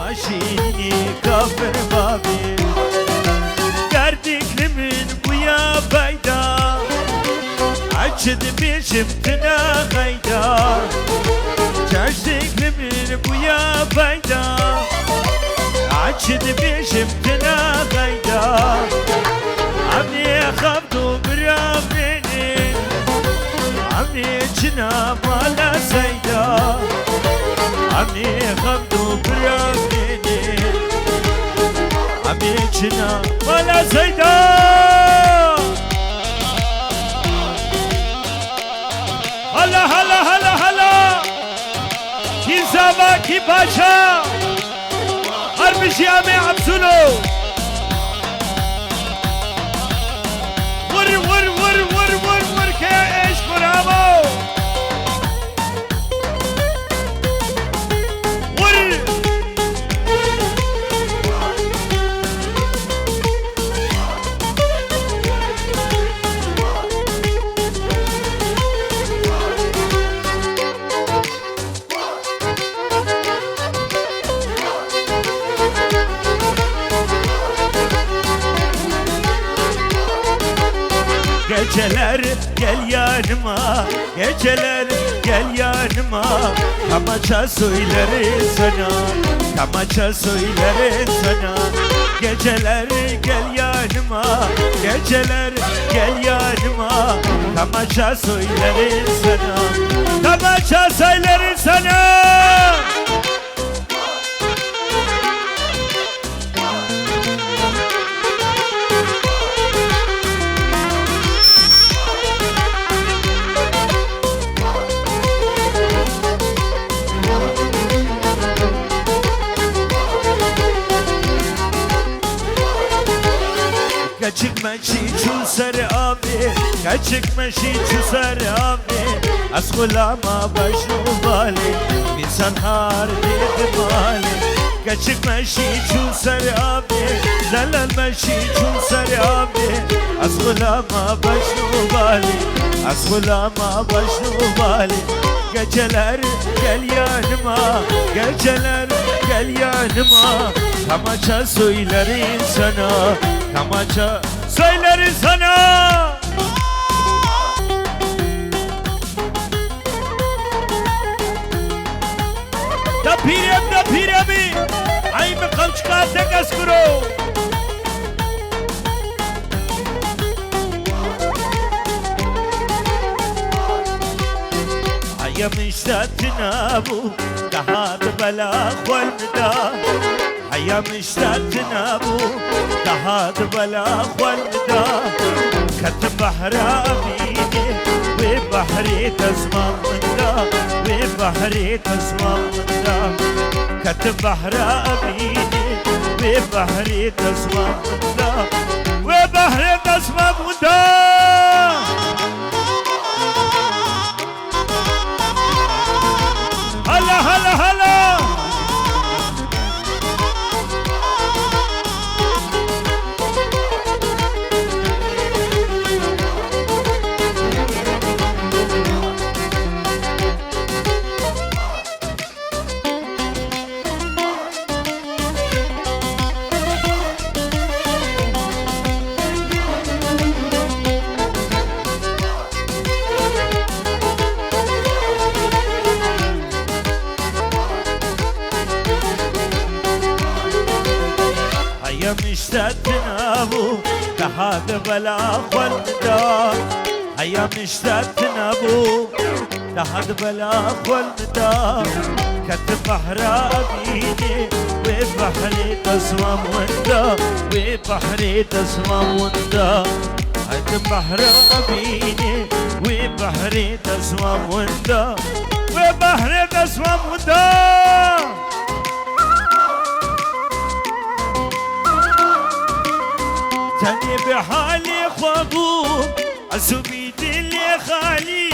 ماشینی کافر بابی گردیکلمین بویا پیدا عجد بیشم تنا خیدا جشدیکلمین بویا پیدا عجد بیشم تنا خیدا عمی خبتو برامینی عمی جنا مالا سیدا عمی خبتو برامینی عمی جنا مالا سیدا هلا هلا هلا هلا کی زبا کی باشا هر بشی عمی عبسولو ور ور ور ور ور ور که عشق برامو ور Geceler gel yanıma, geceler gel yanıma. Kamaça söylerim sana, kamaça söylerim sana. Geceler gel yanıma, geceler gel yanıma. Kamaça söylerim sana, kamaça söylerim sana. Kaçık meşi çulsar abi, kaçık meşi çulsar abi. Askulama başnu bali, insan har dikmali. Kaçık meşi çulsar abi, zalal meşi çulsar abi. Askulama başnu bali, askulama başnu bali. Geceler gel yanıma, geceler gel yanıma. Kamaça söylerim sana, kamaça söylerim sana. Da piremi, ay me kamçkate kaskuro. Ayam iştatına bu, daha da bela khwalda. Ayam iştatına bu, daha da bela khwalda. Kat bahra bini, ve bahri tazmamda, ve bahri tazmamda. Kat bahra bini, ve bahri tazmamda, ve bahri tazmamda. Hala hala hala. Ayam iştatına bu, daha da bela khwalda. Ayam iştatına bu, daha da bela khwalda. Kat bahra bini, ve bahri tazmamda, ve bahri tazmamda. Kat bahra bini, ve bahri tazmamda, ve bahri tazmamda. تاني بحالي خوابو عزوبي دلي خالي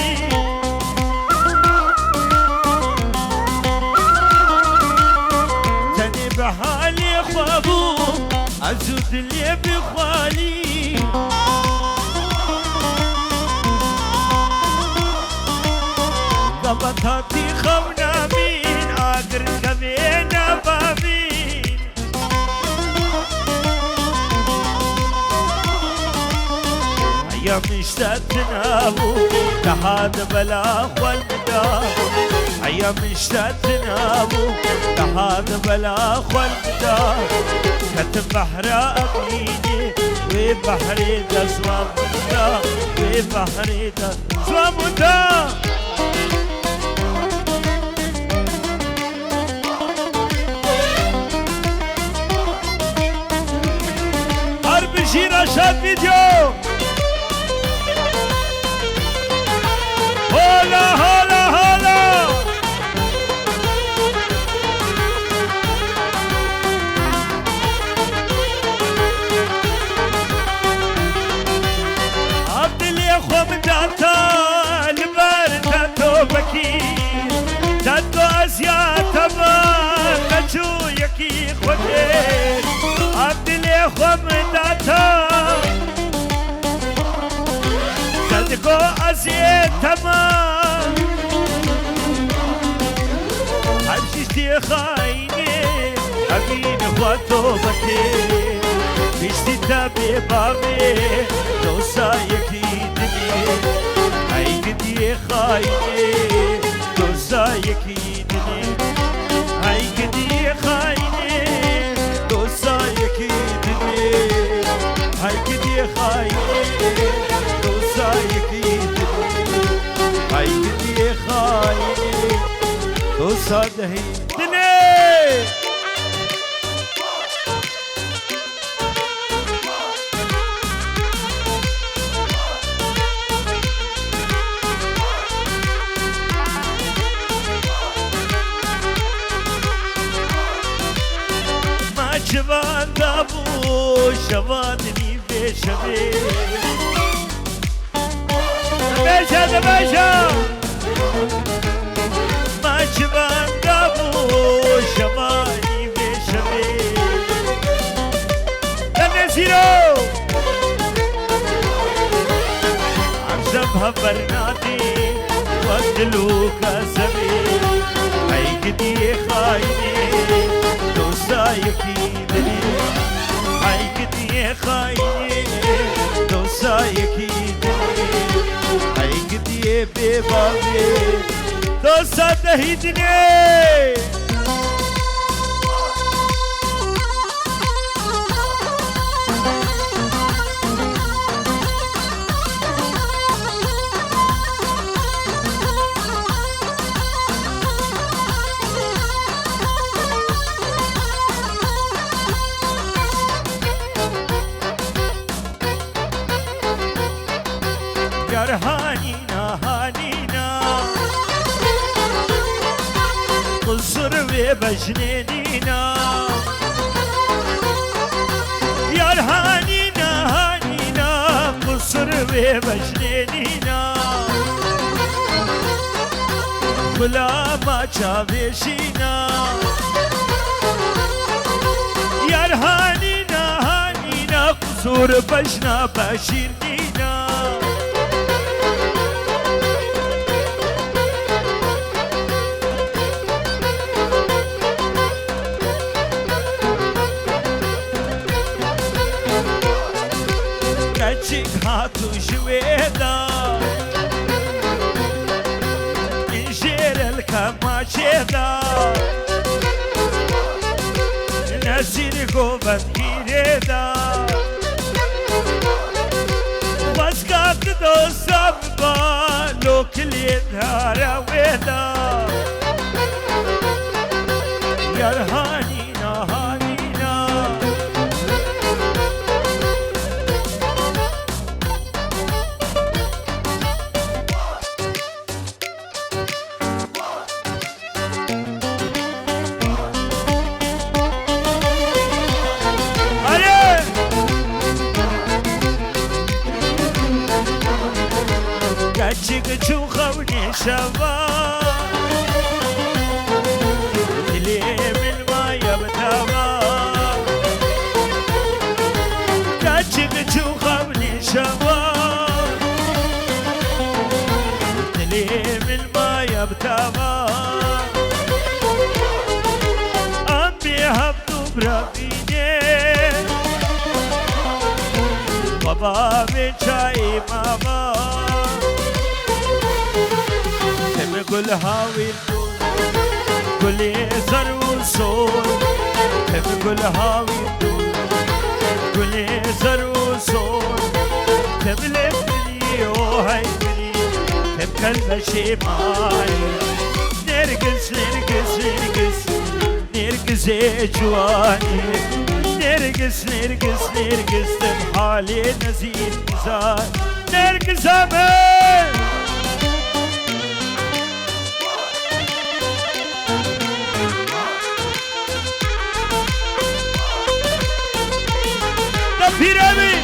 تاني بحالي خوابو عزو دلي بخالي قبطاتي خونا مين آقر كمين بابين أيام اشتدنا أبو لهذا بلا والمدار أيام اشتدنا أبو لهذا بلا والمدار كتب بحر أبيني وبحري دزوام مدار وبحري دزوام مدار شاد فيديو هلا هلا هلا عبد اللي اخو من داتا البار تاتو بكي تاتو ازياء تبا كجو يكي خودي عبد اللي اخو من داتا تاتو ازياء تبا حبشتي خايني أبين اخواتو بكي بيشتي تابي بابي دوسا يكيدني هاي قدي خايني دوسا يكيدني هاي قدي خايني دوسا يكيدني هاي قدي خايني دوسا يكيدني هاي قدي خايني دوسا دهيدني شبان دابو شبانني بشبي باشا باشا ما شبان دابو شباني بشبي تنسيرو عمزبها برناتي وقتلوك زمي هاي قدي خايني دوسا يكيدني هاي قدي خايني دوسا يكيدني هاي قدي ببابي دوسا تهيدني هانينا هانينا قصر وبجنينينا يا هانينا هانينا قصر وبجنينينا بلا ما چاوشينا يا هانينا هانينا قصر بجنا بشيرنينا Çik hatu jweda injerel kamacheda nasir govan gireda vaskat do sabba lokli dhara weda yar hanina hanina Çik çuhavni şava Dilim ilmaya btava Çik çuhavni şava Dilim ilmaya btava Ambi habdu bravine بابا من شاي ماما تم هاوي قولي زر وصول تم هاوي قولي زر وصول تم لفني وهاي مني تم كلمة شي معاي نرقص نرقص نرقص نرقص جواني نرقص نرقص نرقص حالي نزيد ميزان نرقص امين تفير امين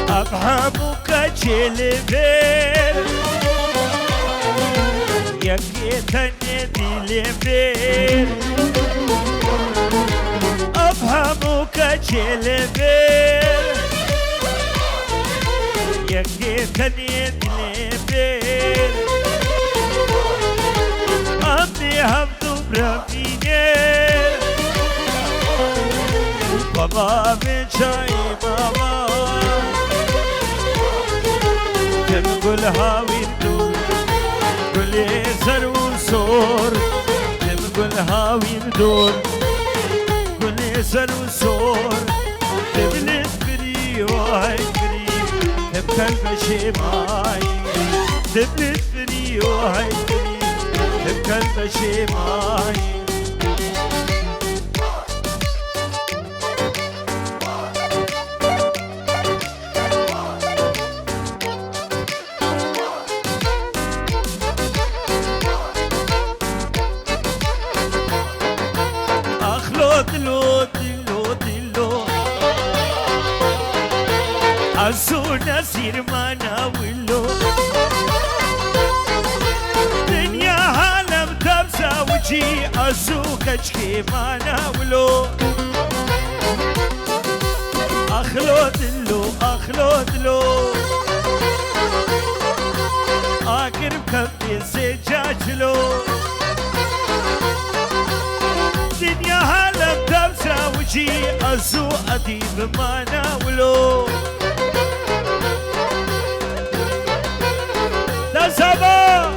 أفهمك جلبير يكيتني دلبير أفهمك جلبير يكيتني دلبير أمي همدو برمينير بابا من شاي ماما تم هاوي ندور قولي زر وصور تم هاوي ندور قولي زر وصور تم لتفري وهاي فري تم كلمة شي معاي تم لتفري وهاي فري تم كلمة شي معاي دلو دلو دلو عزو نسير ما ناولو دنيا عالم تبزا وجي عزو كشكي ما ناولو أخلو دلو أخلو دلو آخر كم زجاجلو دنيا عالم تبزا وجي عزو أديب ما ناولو لا سبا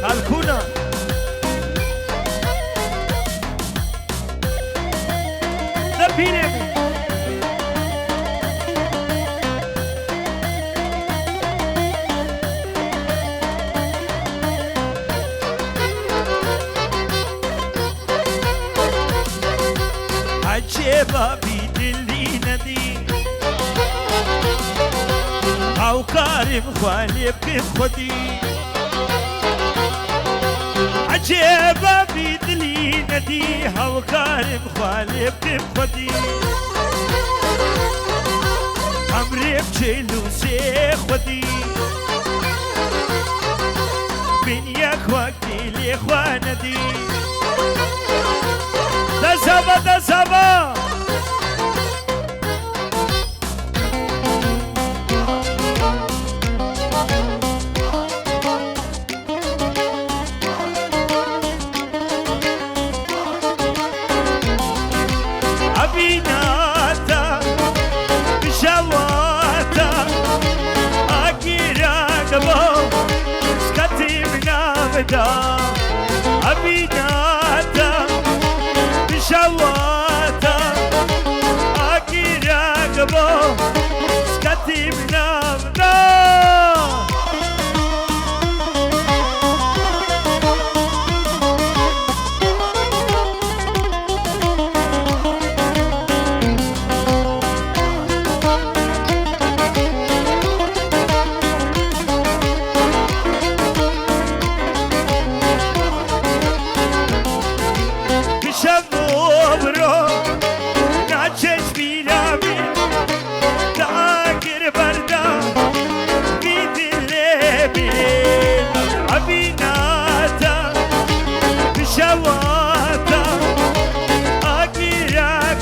خلقونا دبيني عجيبة بيدلي ندي أو كارم خوالي بخدي عجيبة بيدلي ندي أو كارم خوالي بخدي عمري بجيلو سي خدي بنياك وقتي لي خواندي دا سبا دا سبا أبيناتا بشواتا أكيرا قبو سكتي بنابدا أبيناتا بشواتا أكيرا قبو سكتي بنابدا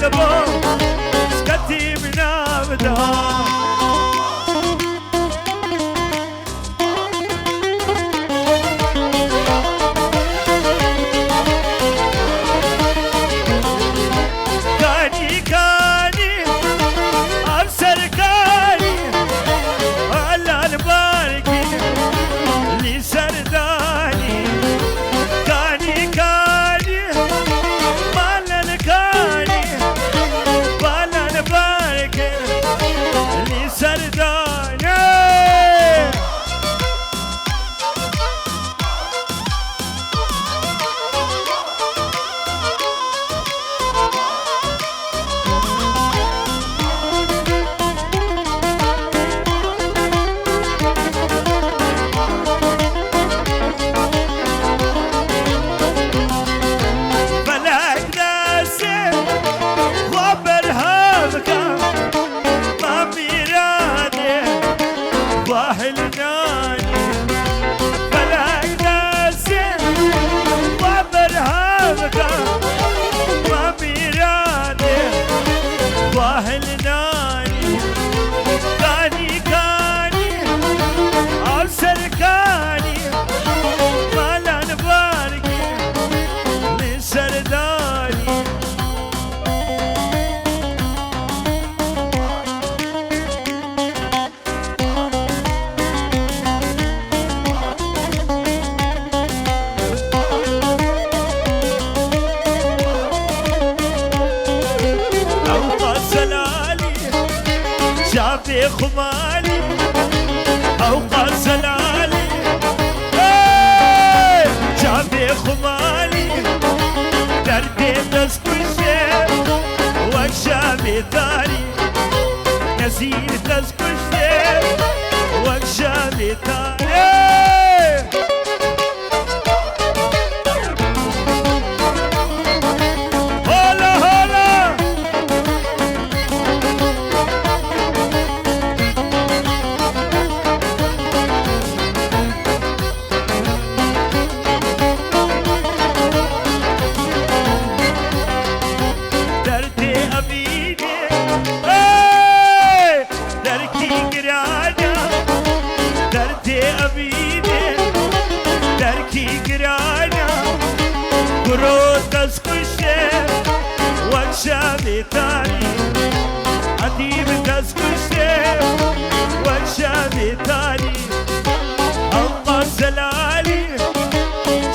قلبه سكتي من أبدا شافي خمالي أوقات زلالي شافي خمالي دردي تسكشي وكشافي ثاني نزيل تسكشي وكشافي ثاني وكشافي ثاني عديم تسكشي وكشافي ثاني أوقات زلالي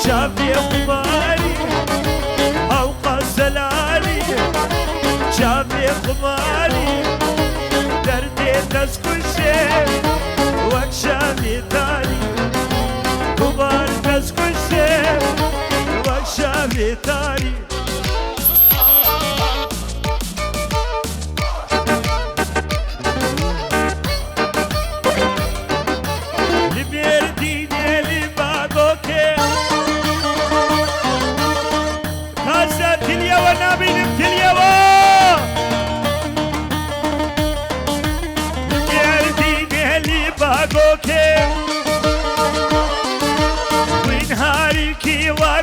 شافي قماري أوقات زلالي شافي قماري دردي تسكشي وكشافي ثاني قمار تسكشي وكشافي ثاني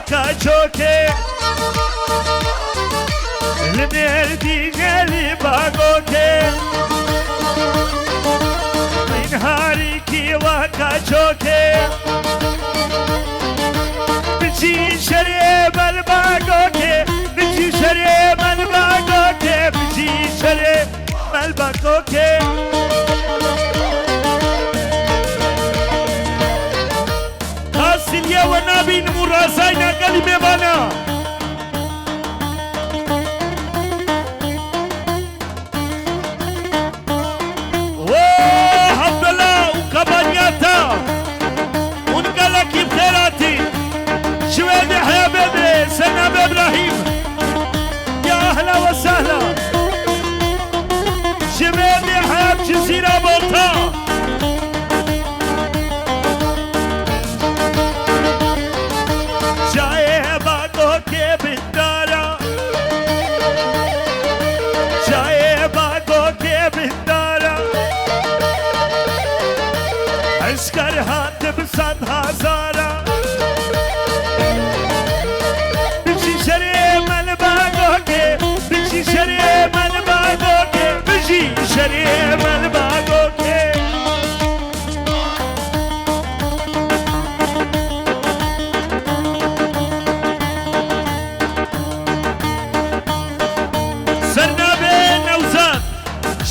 كاچوكي لمردي غلي باغوكي من هاريكي وكاچوكي بجي شريب الباغوكي بجي شريب الباغوكي بجي شريب الباغوكي تاسيليا ونابين مراساينا قلبي بنا اوه عبد الله وكبانياتا ونقلك بخيراتي شوية يحيى بيبي سنة بإبراهيم يا أهلا وسهلا شوية يحيى بجزيرة بوطا عسكر هاتف 100,000 بجي شريم الباقوكي بجي شريم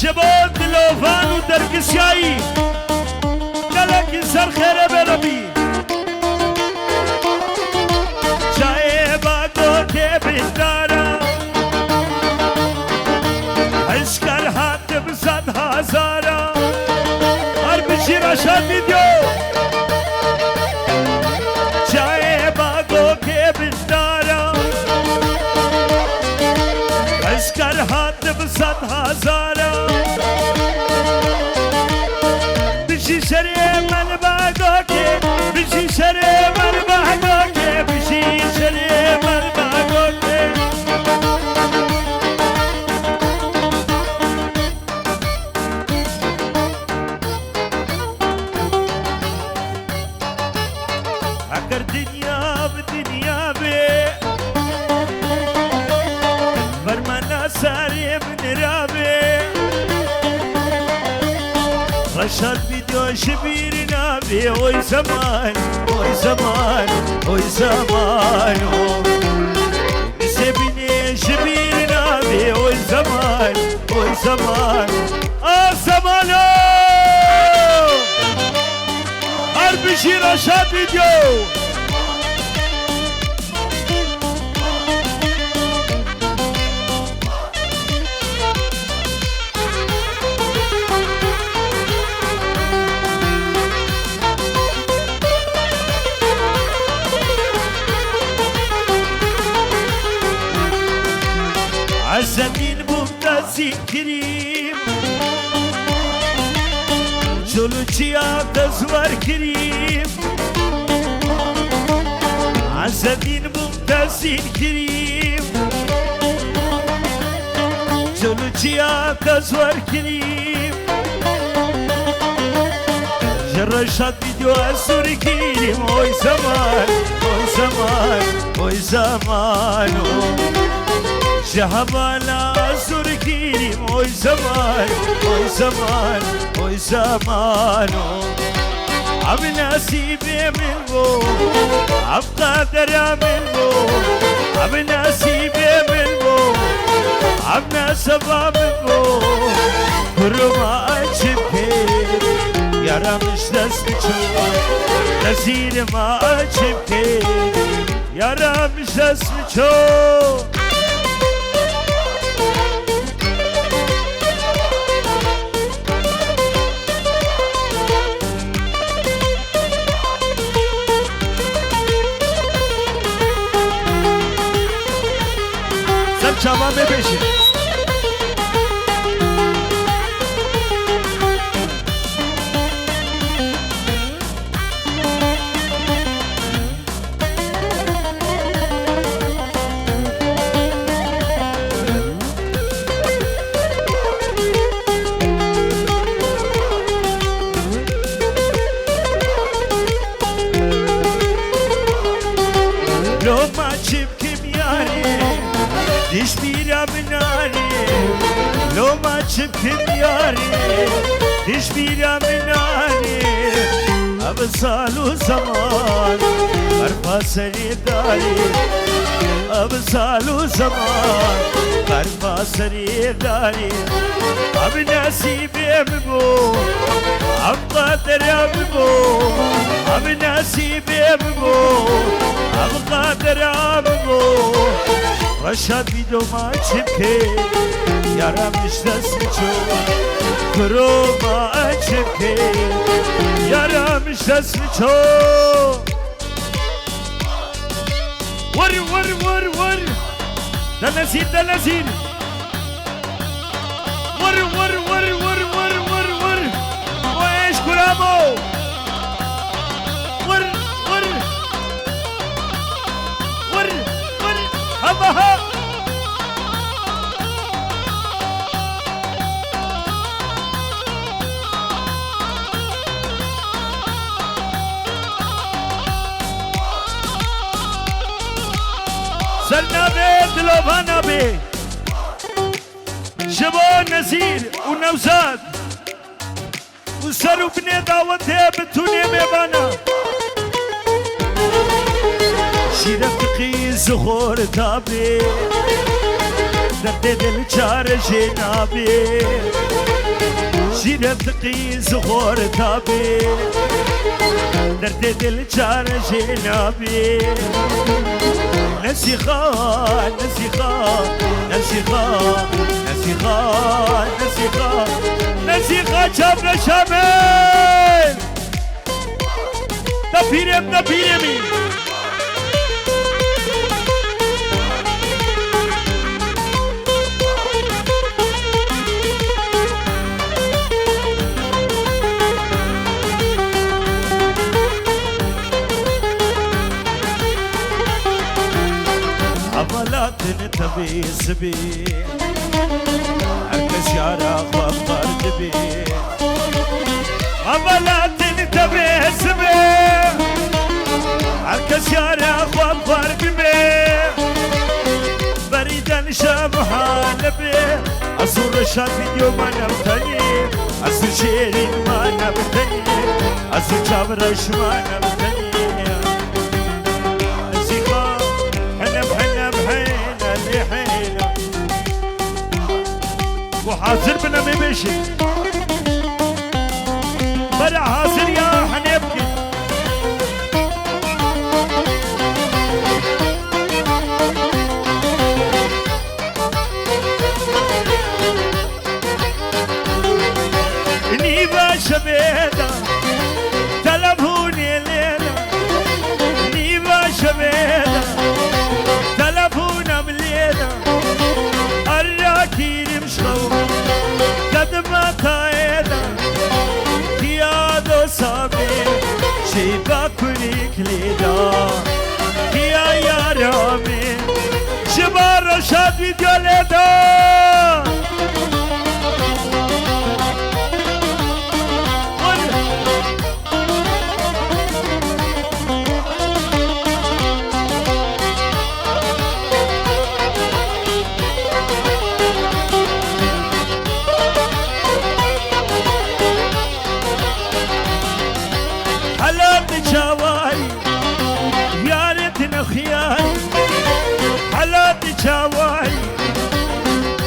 شباب دلوفان و درکسیایی گلکی سر خیره بربی جای باگو که بندارم اشکر حد بزد هزارم هر بشی رشد ویدیو جای باگو که بندارم اشکر حد بزد هزارم بشی شری من باگو که بشی شری من باگو که بشی شری من باگو که اگر دنیا به دنیا به فرمان ساری من رابه رشاد ویدیو شبیر نابی اوی زمان اوی زمان اوی زمان میشه بینی شبیر نابی اوی زمان اوی زمان زمانو هر بشی رشاد ویدیو عزمین ممتازی کریم جلو چیا دزور کریم عزمین ممتازی کریم جلو چیا دزور کریم جرشاد ویدیو اسور کریم اوی زمان اوی زمان اوی زمان شهبالا زور كريم اوي زمان اوي زمان اوي زمان عم نسيبي من بو عم قادر من بو عم نسيبي من بو عم نسبا من بو كرما اجبكي يا رامش دسمچو نزير ما اجبكي يا رامش دسمچو Çaba bebeşi. Lokma çipkim yari Diş bir aminari Loma çipkim yari Diş bir aminari Absalu zaman Karpa seridari Absalu zaman Karpa seridari Abi nasibim bu Ab kaderim bu Abi nasibim bu Ab kaderim bu رشاد ویدیو ما چپکه یارمش دست میچو کرو ما چپکه یارمش دست میچو ور ور ور ور دلزیر دلزیر ور ور ور ور ور ور ور و ايش كرامو ور ور ور ور هبها سلنابي دلوفانابي شبو نزير ونوزاد وسرو بني دعوتها بتوني ميبانا شيرفقي زغور تابي درد دل چار جنابي رفقي زغور تابي درد دل جار جنابي نسيخا نسيخا نسيخا نسيخا نسيخا نسيخا شامل شامل نبيرم نبيرمي تبي سبي هركس يارا خبر تبي عملات تبي سبي هركس يارا خبر تبي بريدا شبها نبي أصور شاب فيديو ما نبتني أصور شيرين ما نبتني أصور جابرش ما نبتني أزيقا حنب حنب حين حينا وحاضر بنا مبشي برا حاضر يا حنيبكي نيبا شبيدا تلفوني ليلة نيبا شبيدا تلفونا بليلة الراكير مشغول قد ما قايدة يا دو صابي شيبا كوني كليدا يا رامي شبار رشاد فيديو ليدا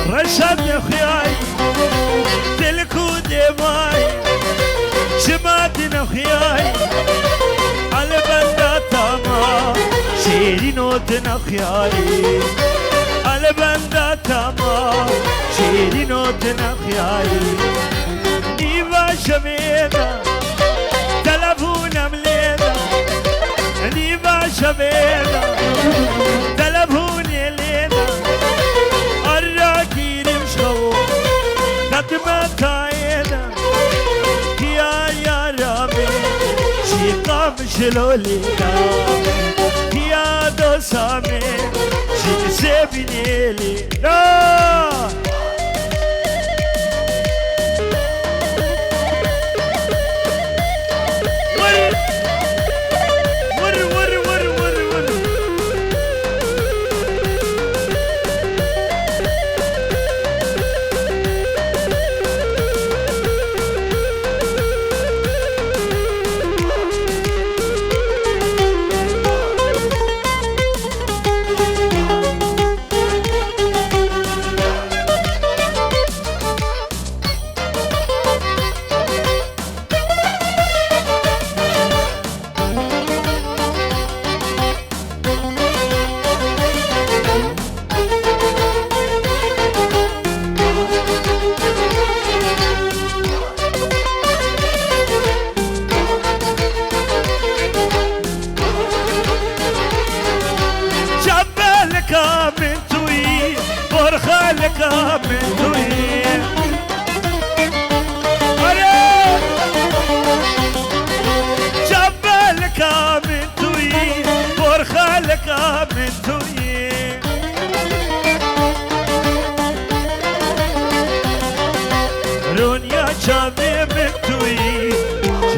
رشاد يا خياي تلكو دماي شماتنا خياي على بندا تاما شيرينوتنا خياي على بندا تاما شيرينوتنا خياي نيفا شمينا تلفونا ملينا نيفا شمينا تلفوني لينا الراكير مشغول قد ما كاينا يا رامي شيقا مشلولينا يا دو سامي شيق سيبني لينا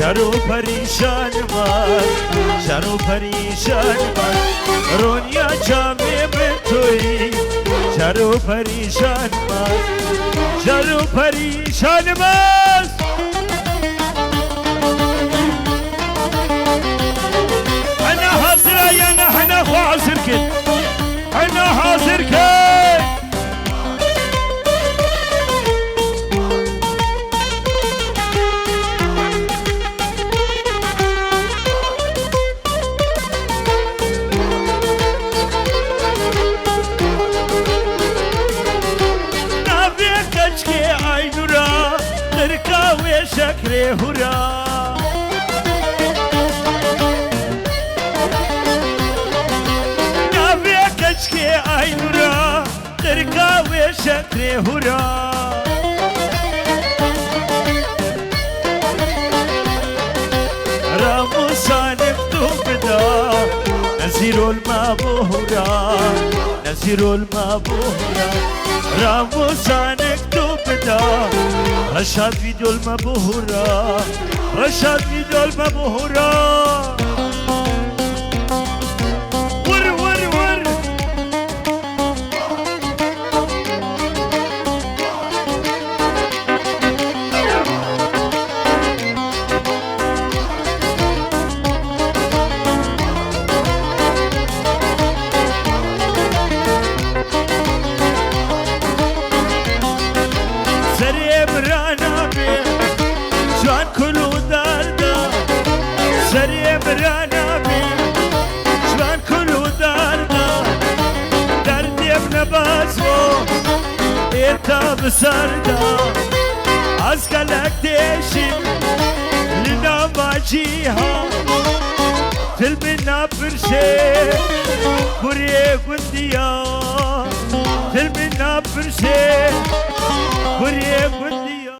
شارو پریشان مار شارو پریشان مار رونیا جامع میں توی شارو پریشان مار شارو پریشان مار انا حاضر يا انا حاضر كده انا حاضر كده بهورا راموسان بدا نزير المبهورا نزير المبهورا راموسان بدا رشاد فيديو المبهورا رشاد فيديو المبهورا ور ور ور سري برانا بي شلون كلو دارنا دردي ابن بازو انت بسردا عسكلك تيشي لنا ماجيها تلمنا برشي بري قنديا تلمنا برشي بري قنديا